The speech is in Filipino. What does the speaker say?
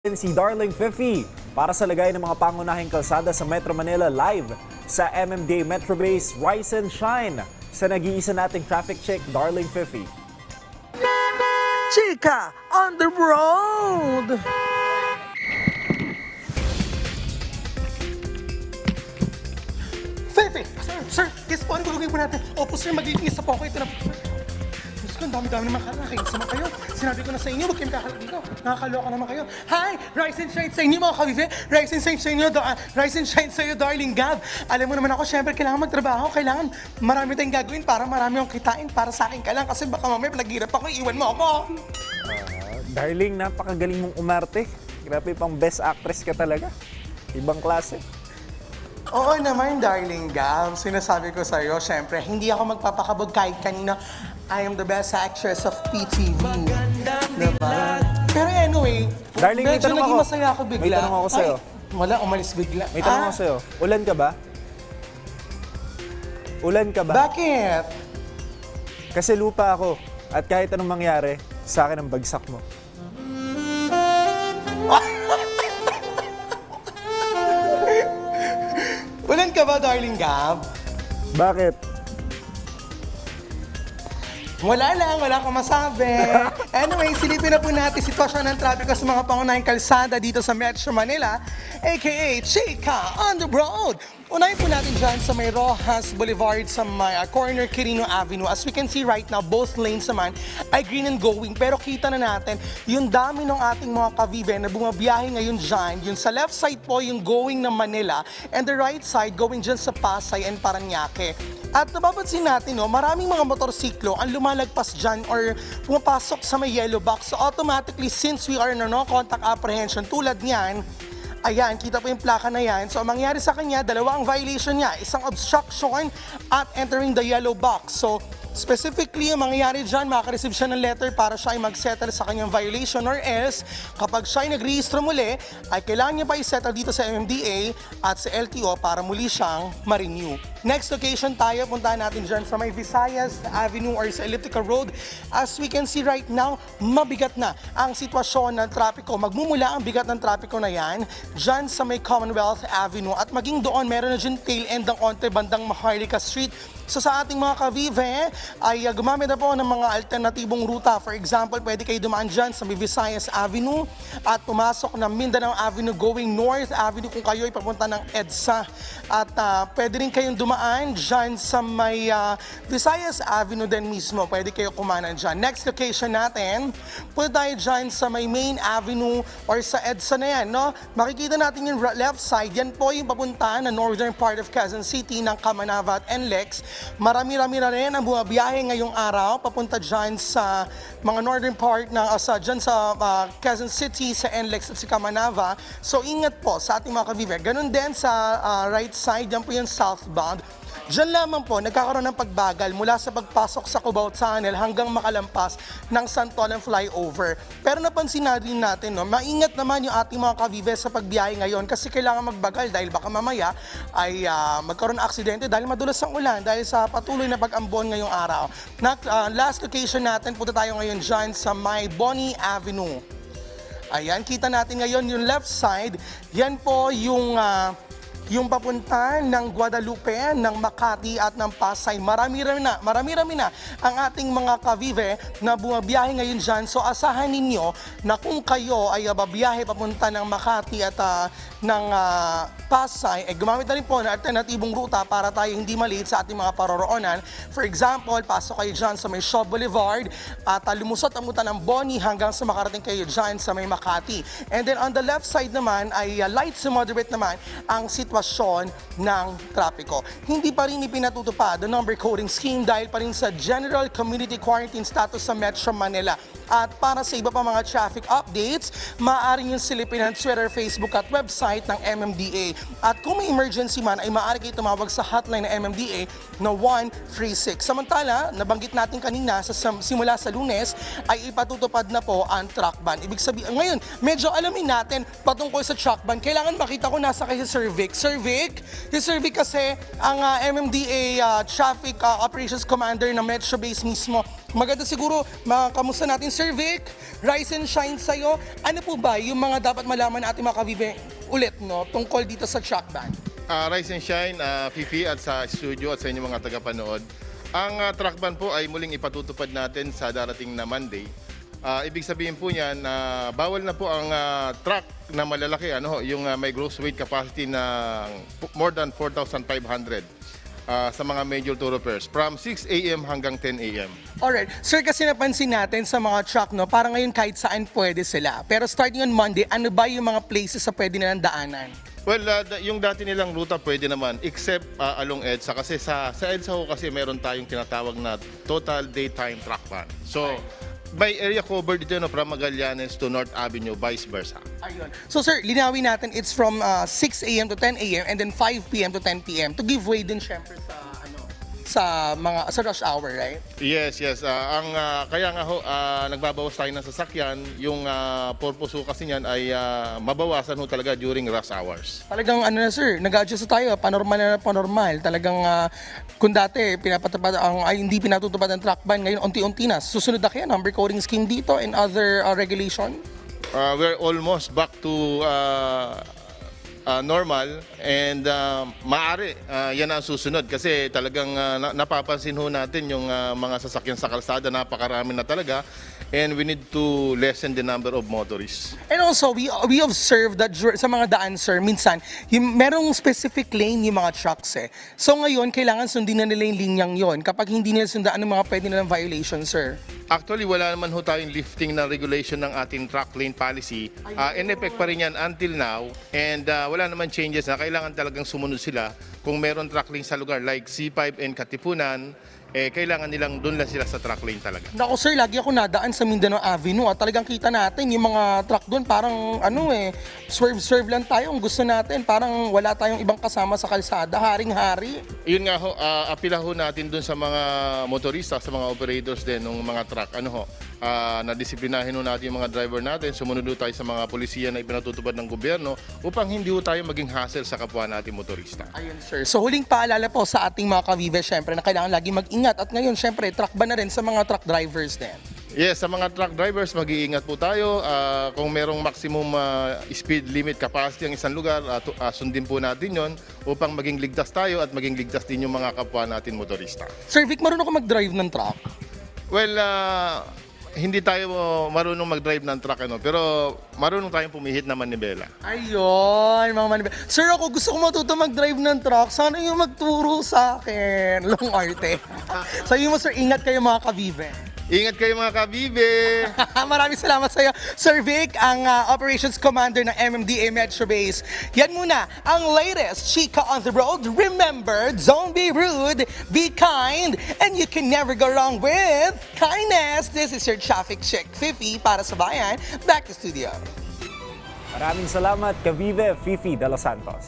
Si Darling Fifi para sa lagay ng mga pangunahing kalsada sa Metro Manila live sa MMDA Metro Base Rise and Shine sa nag-iisa nating traffic check, Darling Fifi. Chika on the road! Fefe! Sir, guess po, ano gulugin po natin? Opo, sir, mag-iingis na po ako. Ito na po. Diyos ko, ang dami-dami naman karaking. Sama kayo. Sinabi ko na sa inyo, huwag kayong kakalat dito. Nakakaloka naman kayo. Hi! Rise and shine sa inyo, mga kabibe. Rise and shine sa inyo, rise and shine sa iyo, darling Gab. Alam mo naman ako, syempre, kailangan magtrabaho. Kailangan marami tayong gagawin para marami akong kitain para sa akin ka lang. Kasi baka mamaya pinaghirap ako, iwan mo ako. Darling, napakagaling mong umarte. Grabe, pang best actress ka talaga. Ibang klase. Oo naman, darling Gab. Sinasabi ko sa'yo, syempre, hindi ako magpapakabog kahit kanina. I am the best actress of PTV. Diba? Pero anyway, Darling, may medyo tanong naging ako. masaya ako bigla. May tanong ako sa'yo. Ay, wala, umalis bigla. May tanong ako sa'yo. Ulan ka ba? Ulan ka ba? Bakit? Kasi lupa ako. At kahit anong mangyari, sa akin ang bagsak mo. Ulan ka ba, darling Gab? Bakit? Wala lang, wala akong masabi. Anyway, silipin na po natin sitwasyon ng trapiko sa mga pangunahing kalsada dito sa Metro Manila, aka Chika on the road. Unahin po natin dyan sa may Rojas Boulevard sa may corner Quirino Avenue. As we can see right now, both lanes naman ay green and going. Pero kita na natin yung dami ng ating mga kavive na bumabiyahe ngayon dyan. Yung sa left side po yung going na Manila and the right side going dyan sa Pasay and Parañaque. At napapansin natin, no, maraming mga motorsiklo ang lumalagpas dyan or pumapasok sa may yellow box. So automatically, since we are in a no-contact apprehension tulad niyan, ayan, kita po yung plaka na yan. So, ang mangyari sa kanya, dalawa ang violation niya. Isang obstruction at entering the yellow box. So, specifically, ang mangyayari dyan, makaka-receive siya ng letter para siya ay mag-settle sa kanyang violation or else, kapag siya ay nag-rehistro muli, ay kailangan niya pa i-settle dito sa MMDA at sa LTO para muli siyang ma-renew. Next location tayo, puntahan natin dyan sa may Visayas Avenue or sa Elliptical Road. As we can see right now, mabigat na ang sitwasyon ng trapiko. Magmumula ang bigat ng trapiko na yan dyan sa may Commonwealth Avenue at maging doon meron na dyan tail end ng onte bandang Maharlika Street. So sa ating mga kavive ay gumamit na po ng mga alternatibong ruta. For example, pwede kayo dumaan dyan sa may Visayas Avenue at pumasok ng Mindanao Avenue going North Avenue kung kayo ay papunta ng EDSA. At pwede rin kayong dumaan dyan sa may Visayas Avenue din mismo. Pwede kayo kumanan dyan. Next location natin, punta tayo dyan sa may Main Avenue or sa EDSA na yan. No? Makikita natin yung left side. Yan po yung papunta na northern part of Quezon City ng Kamanava at NLEX. Marami-rami na rin ang bumabiyahe ngayong araw papunta dyan sa mga northern part ng dyan sa Quezon City, sa NLEX at sa Kamanava. So ingat po sa ating mga kavive. Ganun din sa right side, yan po yung southbound. Diyan lamang po, nagkakaroon ng pagbagal mula sa pagpasok sa Cubao Tunnel hanggang makalampas ng Santolan Flyover. Pero napansin na rin natin, no, maingat naman yung ating mga kavive sa pagbiyahe ngayon kasi kailangan magbagal dahil baka mamaya ay magkaroon ng aksidente dahil madulas ang ulan dahil sa patuloy na pag-ambon ngayong araw. Last location natin, punta tayo ngayon dyan sa may Bonnie Avenue. Ayan, kita natin ngayon yung left side, yan po yung papunta ng Guadalupe, ng Makati at ng Pasay. Marami-rami na ang ating mga kavive na bumabiyahe ngayon dyan. So asahan ninyo na kung kayo ay babiyahe papunta ng Makati at ng Pasay, gumamit na rin po ng alternatibong ruta para tayo hindi maliit sa ating mga paroroonan. For example, pasok kayo dyan sa may Shaw Boulevard at lumusot ang muta ng Bonnie hanggang sa makarating kayo dyan sa may Makati. And then on the left side naman ay light to moderate naman ang sitwasyon ng trapiko. Hindi pa rin ipinatutupad ang number coding scheme dahil pa rin sa General Community Quarantine status sa Metro Manila. At para sa iba pa mga traffic updates, maaari nyo silipin ang Twitter, Facebook at website ng MMDA. At kung may emergency man, ay maaari kayo tumawag sa hotline ng MMDA na 136. Samantala, nabanggit natin kanina, simula sa Lunes, ay ipatutupad na po ang truck ban. Ibig sabihin, ngayon, medyo alamin natin patungkol sa truck ban. Kailangan makita ko nasa kay Sir Vic. Sir Vic kasi ang MMDA Traffic Operations Commander ng Metro Base mismo Maganda siguro, makamusta natin, Sir Vic, rise and shine sa'yo. Ano po ba yung mga dapat malaman natin mga kabibe ulit, no, tungkol dito sa truck ban? Rise and Shine, Fifi at sa studio at sa inyong mga tagapanood. Ang truck ban po ay muling ipatutupad natin sa darating na Monday. Ibig sabihin po niyan, bawal na po ang truck na malalaki, yung may gross weight capacity na more than 4,500 sa mga major thoroughfares from 6 a.m. hanggang 10 a.m. Alright. Sir, kasi napansin natin sa mga truck, no, parang ngayon kahit saan pwede sila. Pero starting on Monday, ano ba yung mga places sa pwede nilang daanan? Well, yung dati nilang ruta pwede naman except along EDSA kasi sa EDSA ho kasi meron tayong tinatawag na total daytime truck ban. So, by area covered dito from Magallanes to North Avenue, vice versa. Ayun. So sir, linawin natin, it's from 6 a.m. to 10 a.m. and then 5 p.m. to 10 p.m. to give way din syempre sa rush hour, right? Yes. Kaya nga ho, nagbabawas tayo ng sasakyan. Yung purpose ho kasi niyan ay mabawasan ho talaga during rush hours. Talagang ano na sir, nag-adjust tayo, panormal na panormal. Talagang kung dati hindi pinatutupad ang truck ban, ngayon unti-unti na. Susunod na kaya number coding scheme dito and other regulation? We're almost back to normal and maaari yan ang susunod kasi talagang napapansin ho natin yung mga sasakyan sa kalsada, napakarami na talaga and we need to lessen the number of motorists. And also, we observe that sa mga daan, sir, minsan, merong specific lane yung mga trucks eh. So ngayon, kailangan sundin na nila yung linyang yon. Kapag hindi nila sundaan, ano mga pwede nilang violation, sir? Actually, wala naman ho tayong lifting ng regulation ng ating truck lane policy. In effect pa rin yan until now and wala naman changes na kailangan talagang sumunod sila. Kung meron truck lane sa lugar like C5 and Katipunan, kailangan nilang doon lang sila sa truck lane talaga. Naku sir, lagi ako nadaan sa Mindanao Avenue at talagang kita natin yung mga truck doon parang swerve lang tayo. Ang gusto natin, parang wala tayong ibang kasama sa kalsada, haring-hari. Yun nga ho, apila ho natin doon sa mga motorista, sa mga operators din ng mga truck. Nadisiplinahin ho natin yung mga driver natin, sumunod ho tayo sa mga polisiya na ipinatutupad ng gobyerno upang hindi ho tayo maging hassle sa kapwa natin motorista. Ayun sir. So huling paalala po sa ating mga kavive, syempre na kailangan lagi mag-ingat at ngayon syempre truck ban na rin sa mga truck drivers din. Yes, sa mga truck drivers, mag-iingat po tayo. Kung merong maximum speed limit capacity ang isang lugar, sundin po natin yon upang maging ligtas tayo at maging ligtas din yung mga kapwa natin motorista. Sir Vic, marunong ka mag-drive ng truck? Well, hindi tayo marunong mag-drive ng truck, pero marunong tayong pumihit na manibela. Ayun, mga manibela. Sir, ako gusto ko matuto mag-drive ng truck. Sana yung magturo sa akin. Long arte. Sabi mo sir, ingat kayo mga kavive. Ingat kayo mga kabibe! Maraming salamat sa iyo, Sir Vic, ang Operations Commander ng MMDA Metro Base. Yan muna ang latest Chika on the Road. Remember, don't be rude, be kind, and you can never go wrong with kindness. This is your traffic check, Fifi, para sa bayan. Back to studio. Maraming salamat, Kavive Fifi de los Santos.